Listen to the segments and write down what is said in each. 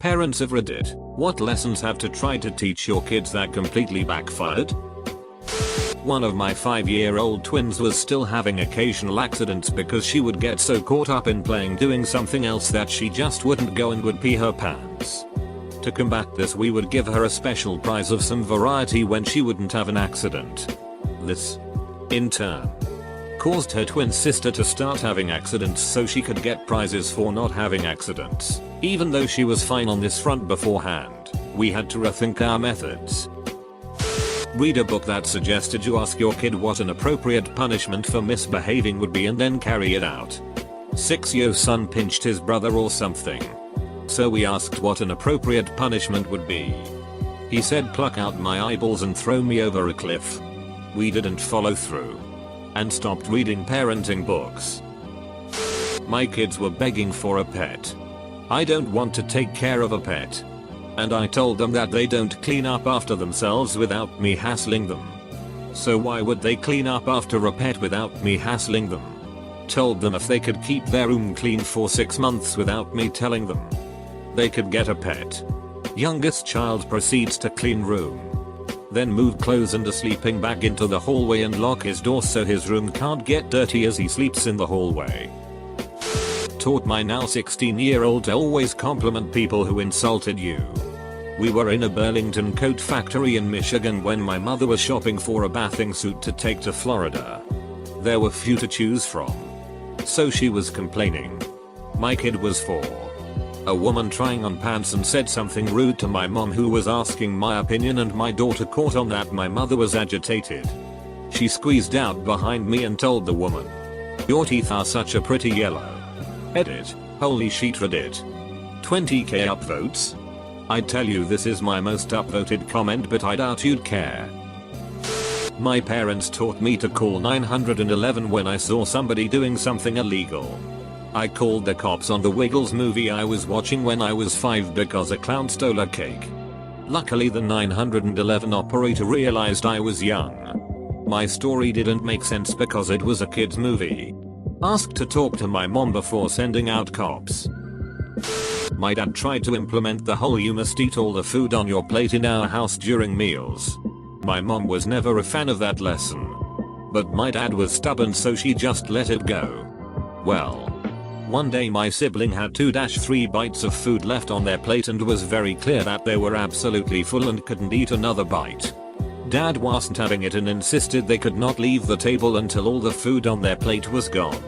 Parents of Reddit, what lessons have to try to teach your kids that completely backfired? One of my 5-year-old twins was still having occasional accidents because she would get so caught up in playing doing something else that she just wouldn't go and would pee her pants. To combat this, we would give her a special prize of some variety when she wouldn't have an accident. This, in turn, caused her twin sister to start having accidents so she could get prizes for not having accidents. Even though she was fine on this front beforehand, we had to rethink our methods. Read a book that suggested you ask your kid what an appropriate punishment for misbehaving would be and then carry it out. 6-year son pinched his brother or something. So we asked what an appropriate punishment would be. He said pluck out my eyeballs and throw me over a cliff. We didn't follow through and stopped reading parenting books. My kids were begging for a pet. I don't want to take care of a pet. And I told them that they don't clean up after themselves without me hassling them. So why would they clean up after a pet without me hassling them? Told them if they could keep their room clean for 6 months without me telling them, they could get a pet. Youngest child proceeds to clean room. Then move clothes and a sleeping bag into the hallway and lock his door so his room can't get dirty as he sleeps in the hallway. Taught my now 16-year-old to always compliment people who insulted you. We were in a Burlington coat factory in Michigan when my mother was shopping for a bathing suit to take to Florida. There were few to choose from, so she was complaining. My kid was 4. A woman trying on pants and said something rude to my mom who was asking my opinion, and my daughter caught on that my mother was agitated. She squeezed out behind me and told the woman, "Your teeth are such a pretty yellow." Edit. Holy shit, Reddit. 20k upvotes? I tell you, this is my most upvoted comment, but I doubt you'd care. My parents taught me to call 911 when I saw somebody doing something illegal. I called the cops on the Wiggles movie I was watching when I was 5 because a clown stole a cake. Luckily the 911 operator realized I was young. My story didn't make sense because it was a kid's movie. Asked to talk to my mom before sending out cops. My dad tried to implement the whole "you must eat all the food on your plate" in our house during meals. My mom was never a fan of that lesson. But my dad was stubborn, so she just let it go. Well, one day my sibling had 2-3 bites of food left on their plate and was very clear that they were absolutely full and couldn't eat another bite. Dad wasn't having it and insisted they could not leave the table until all the food on their plate was gone.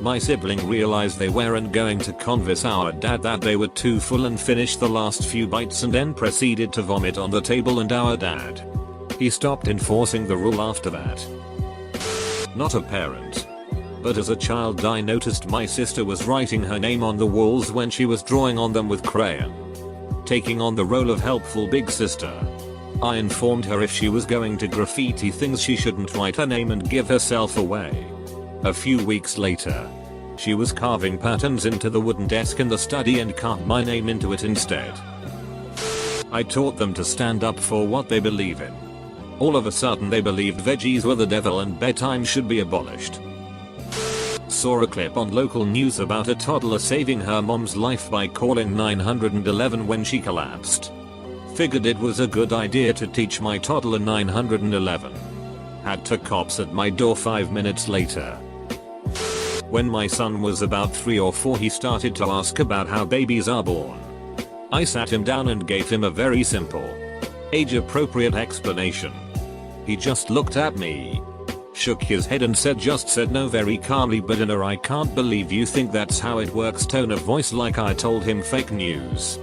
My sibling realized they weren't going to convince our dad that they were too full and finished the last few bites and then proceeded to vomit on the table and our dad. He stopped enforcing the rule after that. Not a parent, but as a child I noticed my sister was writing her name on the walls when she was drawing on them with crayon. Taking on the role of helpful big sister, I informed her if she was going to graffiti things she shouldn't write her name and give herself away. A few weeks later, she was carving patterns into the wooden desk in the study and carved my name into it instead. I taught them to stand up for what they believe in. All of a sudden they believed veggies were the devil and bedtime should be abolished. Saw a clip on local news about a toddler saving her mom's life by calling 911 when she collapsed. Figured it was a good idea to teach my toddler 911. Had to cops at my door 5 minutes later. When my son was about 3 or 4, he started to ask about how babies are born. I sat him down and gave him a very simple, age-appropriate explanation. He just looked at me, shook his head and just said no very calmly but in a "I can't believe you think that's how it works" tone of voice, like I told him fake news.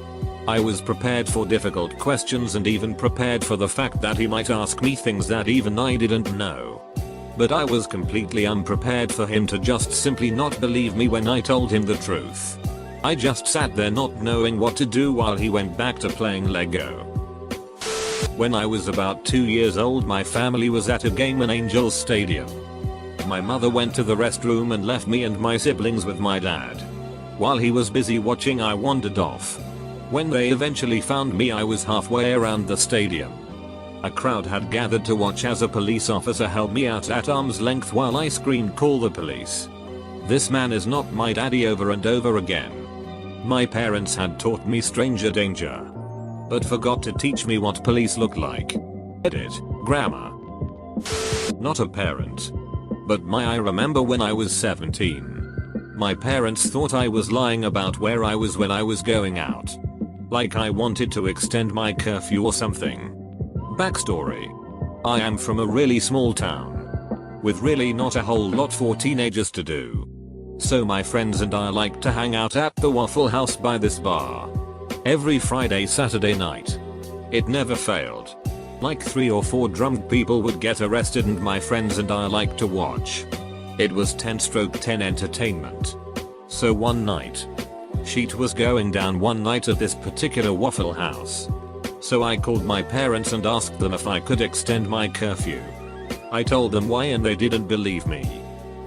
I was prepared for difficult questions and even prepared for the fact that he might ask me things that even I didn't know. But I was completely unprepared for him to just simply not believe me when I told him the truth. I just sat there not knowing what to do while he went back to playing Lego. When I was about 2 years old, my family was at a game in Angels Stadium. My mother went to the restroom and left me and my siblings with my dad. While he was busy watching, I wandered off. When they eventually found me, I was halfway around the stadium. A crowd had gathered to watch as a police officer held me out at arm's length while I screamed, "Call the police. This man is not my daddy," over and over again. My parents had taught me stranger danger, but forgot to teach me what police look like. Edit. Grammar. Not a parent. But I remember when I was 17. My parents thought I was lying about where I was when I was going out. Like I wanted to extend my curfew or something. Backstory. I am from a really small town, with really not a whole lot for teenagers to do. So my friends and I like to hang out at the Waffle House by this bar. Every Friday Saturday night. It never failed. Like 3 or 4 drunk people would get arrested and my friends and I liked to watch. It was 10/10 entertainment. So one night, shit was going down one night at this particular Waffle House. So I called my parents and asked them if I could extend my curfew. I told them why and they didn't believe me.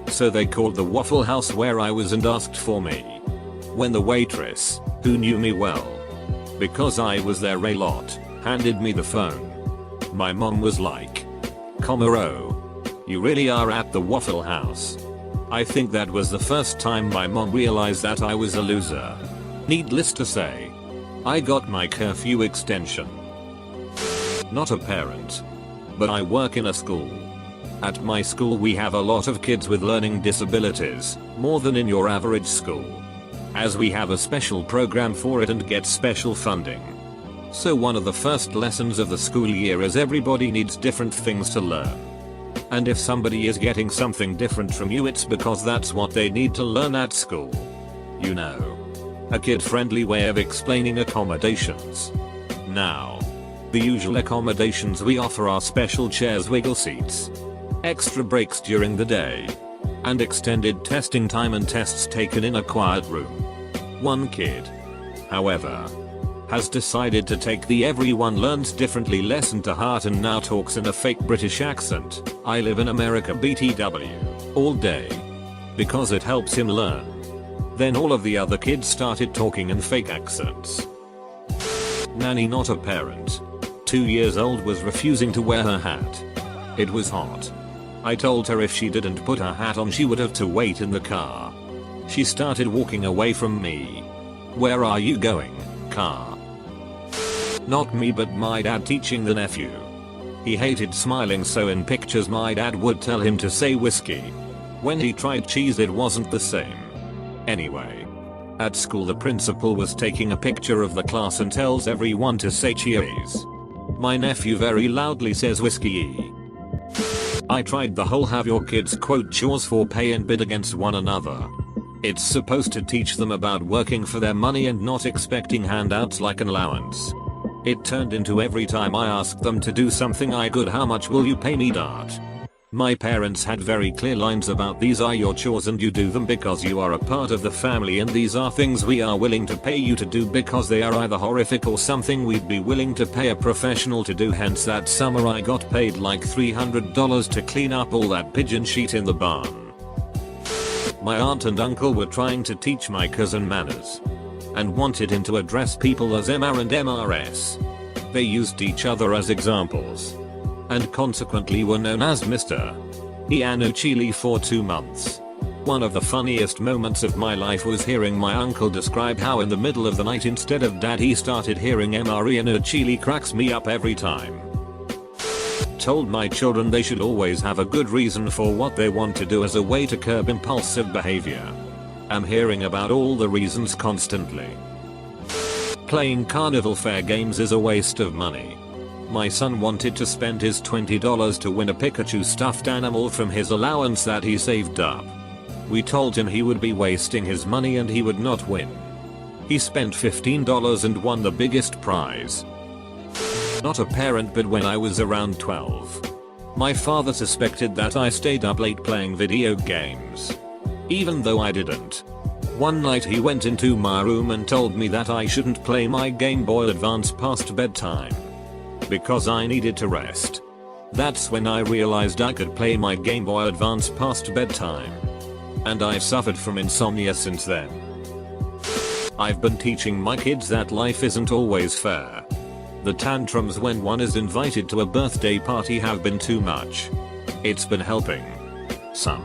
So they called the Waffle House where I was and asked for me. When the waitress, who knew me well, because I was there a lot, handed me the phone, my mom was like, "Comero, you really are at the Waffle House." I think that was the first time my mom realized that I was a loser. Needless to say, I got my curfew extension. Not a parent, but I work in a school. At my school we have a lot of kids with learning disabilities, more than in your average school, as we have a special program for it and get special funding. So one of the first lessons of the school year is everybody needs different things to learn. And if somebody is getting something different from you, it's because that's what they need to learn at school. You know, a kid-friendly way of explaining accommodations. Now, the usual accommodations we offer are special chairs, wiggle seats, extra breaks during the day, and extended testing time and tests taken in a quiet room. One kid, however, has decided to take the everyone learns differently lesson to heart and now talks in a fake British accent, "I live in America BTW," all day, because it helps him learn. Then all of the other kids started talking in fake accents. Nanny, not a parent. 2 years old, was refusing to wear her hat. It was hot. I told her if she didn't put her hat on she would have to wait in the car. She started walking away from me. "Where are you going, car?" Not me, but my dad teaching the nephew. He hated smiling, so in pictures my dad would tell him to say whiskey. When he tried cheese it wasn't the same. Anyway, at school the principal was taking a picture of the class and tells everyone to say cheese. My nephew very loudly says whiskey. I tried the whole have your kids quote chores for pay and bid against one another. It's supposed to teach them about working for their money and not expecting handouts like an allowance. It turned into every time I asked them to do something I could, "How much will you pay me, Dad?" My parents had very clear lines about these are your chores and you do them because you are a part of the family, and these are things we are willing to pay you to do because they are either horrific or something we'd be willing to pay a professional to do. Hence that summer I got paid like $300 to clean up all that pigeon shit in the barn. My aunt and uncle were trying to teach my cousin manners and wanted him to address people as MR and MRS. They used each other as examples and consequently were known as Mr. Iannucci for 2 months. One of the funniest moments of my life was hearing my uncle describe how in the middle of the night instead of dad he started hearing MR Iannucci. Cracks me up every time. Told my children they should always have a good reason for what they want to do as a way to curb impulsive behavior. I'm hearing about all the reasons constantly. Playing carnival fair games is a waste of money. My son wanted to spend his $20 to win a Pikachu stuffed animal from his allowance that he saved up. We told him he would be wasting his money and he would not win. He spent $15 and won the biggest prize. Not a parent, but when I was around 12, my father suspected that I stayed up late playing video games, even though I didn't. One night he went into my room and told me that I shouldn't play my Game Boy Advance past bedtime because I needed to rest. That's when I realized I could play my Game Boy Advance past bedtime, and I've suffered from insomnia since then. I've been teaching my kids that life isn't always fair. The tantrums when one is invited to a birthday party have been too much. It's been helping some.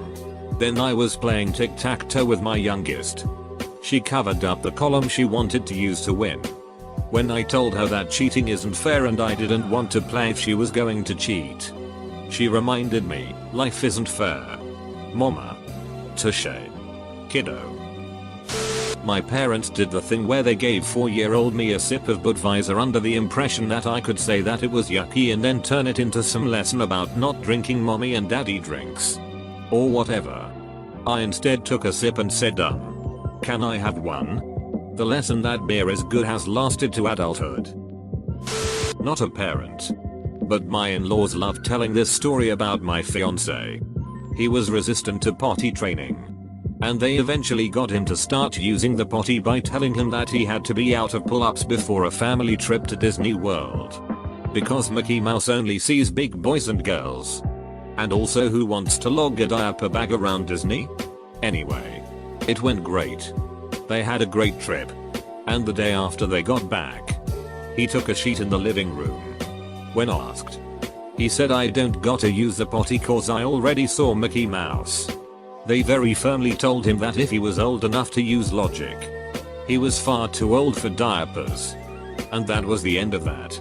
Then I was playing tic-tac-toe with my youngest. She covered up the column she wanted to use to win. When I told her that cheating isn't fair and I didn't want to play if she was going to cheat, she reminded me, life isn't fair. Mama. Touche. Kiddo. My parents did the thing where they gave 4-year-old me a sip of Budweiser under the impression that I could say that it was yucky and then turn it into some lesson about not drinking mommy and daddy drinks. Or whatever. I instead took a sip and said can I have one? The lesson that beer is good has lasted to adulthood. Not a parent. But my in-laws love telling this story about my fiance. He was resistant to potty training. And they eventually got him to start using the potty by telling him that he had to be out of pull-ups before a family trip to Disney World. Because Mickey Mouse only sees big boys and girls. And also, who wants to lug a diaper bag around Disney? Anyway. It went great. They had a great trip. And the day after they got back, he took a sheet in the living room. When asked, he said, I don't gotta use the potty cause I already saw Mickey Mouse. They very firmly told him that if he was old enough to use logic, he was far too old for diapers. And that was the end of that.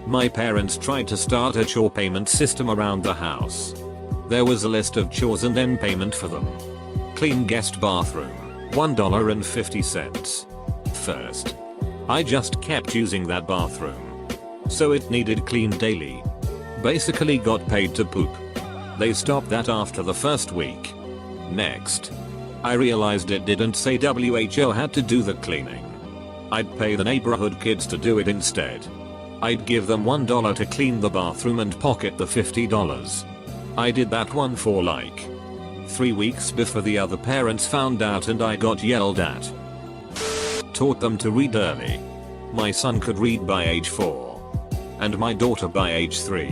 My parents tried to start a chore payment system around the house. There was a list of chores and then payment for them. Clean guest bathroom, $1.50. First, I just kept using that bathroom. So it needed cleaned daily. Basically got paid to poop. They stopped that after the first week. Next, I realized it didn't say WHO had to do the cleaning. I'd pay the neighborhood kids to do it instead. I'd give them $1 to clean the bathroom and pocket the $50. I did that one for like 3 weeks before the other parents found out and I got yelled at. Taught them to read early. My son could read by age 4. And my daughter by age 3.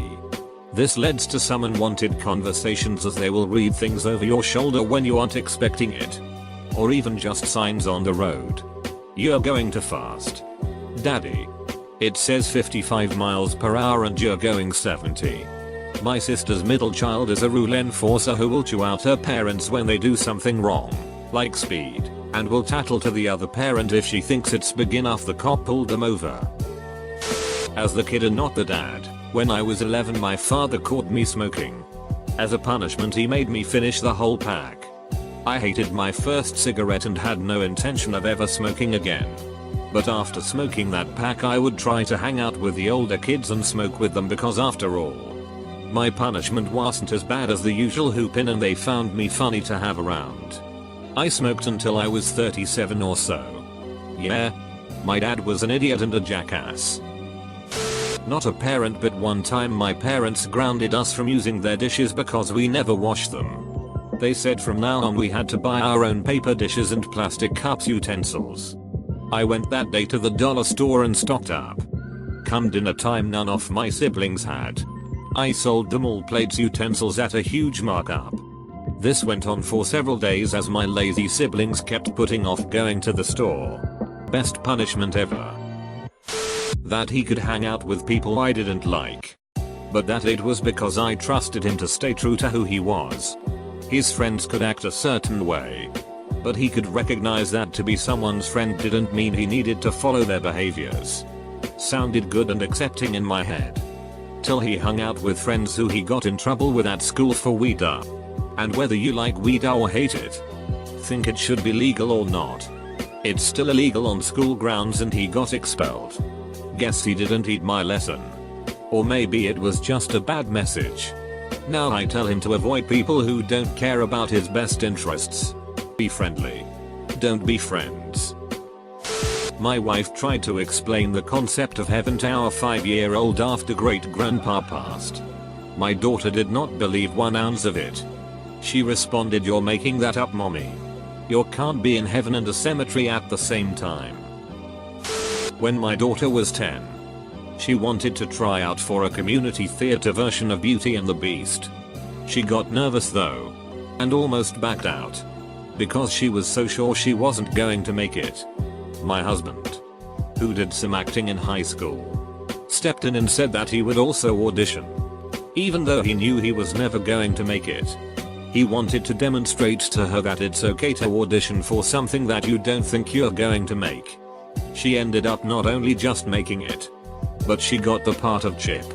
This leads to some unwanted conversations as they will read things over your shoulder when you aren't expecting it. Or even just signs on the road. You're going too fast. Daddy. It says 55 miles per hour and you're going 70. My sister's middle child is a rule enforcer who will chew out her parents when they do something wrong, like speed, and will tattle to the other parent if she thinks it's big enough the cop pulled them over. As the kid and not the dad, when I was 11 my father caught me smoking. As a punishment he made me finish the whole pack. I hated my first cigarette and had no intention of ever smoking again. But after smoking that pack I would try to hang out with the older kids and smoke with them because after all, my punishment wasn't as bad as the usual hoopin' and they found me funny to have around. I smoked until I was 37 or so. Yeah, my dad was an idiot and a jackass. Not a parent, but one time my parents grounded us from using their dishes because we never washed them. They said from now on we had to buy our own paper dishes and plastic cups utensils. I went that day to the dollar store and stocked up. Come dinner time none of my siblings had. I sold them all plates utensils at a huge markup. This went on for several days as my lazy siblings kept putting off going to the store. Best punishment ever. That he could hang out with people I didn't like. But that it was because I trusted him to stay true to who he was. His friends could act a certain way. But he could recognize that to be someone's friend didn't mean he needed to follow their behaviors. Sounded good and accepting in my head. Till he hung out with friends who he got in trouble with at school for weed. And whether you like weed or hate it, think it should be legal or not, it's still illegal on school grounds and he got expelled. Guess he didn't eat my lesson. Or maybe it was just a bad message. Now I tell him to avoid people who don't care about his best interests. Be friendly. Don't be friends. My wife tried to explain the concept of heaven to our 5-year-old after great grandpa passed. My daughter did not believe 1 ounce of it. She responded, "You're making that up, mommy. You can't be in heaven and a cemetery at the same time." When my daughter was 10, she wanted to try out for a community theater version of Beauty and the Beast. She got nervous though, and almost backed out. Because she was so sure she wasn't going to make it. My husband, who did some acting in high school, stepped in and said that he would also audition. Even though he knew he was never going to make it. He wanted to demonstrate to her that it's okay to audition for something that you don't think you're going to make. She ended up not only just making it, but she got the part of Chip.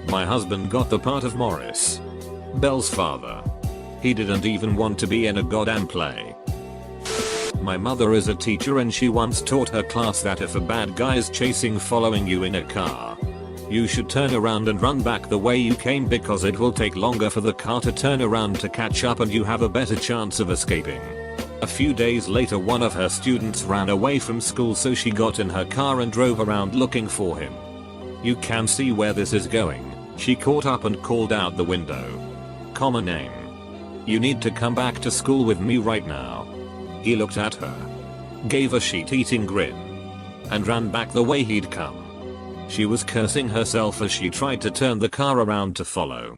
My husband got the part of Morris, Belle's father. He didn't even want to be in a goddamn play. My mother is a teacher and she once taught her class that if a bad guy is following you in a car, you should turn around and run back the way you came because it will take longer for the car to turn around to catch up and you have a better chance of escaping. A few days later one of her students ran away from school, so she got in her car and drove around looking for him. You can see where this is going. She caught up and called out the window. Common name. You need to come back to school with me right now. He looked at her, gave a sheet-eating grin, and ran back the way he'd come. She was cursing herself as she tried to turn the car around to follow.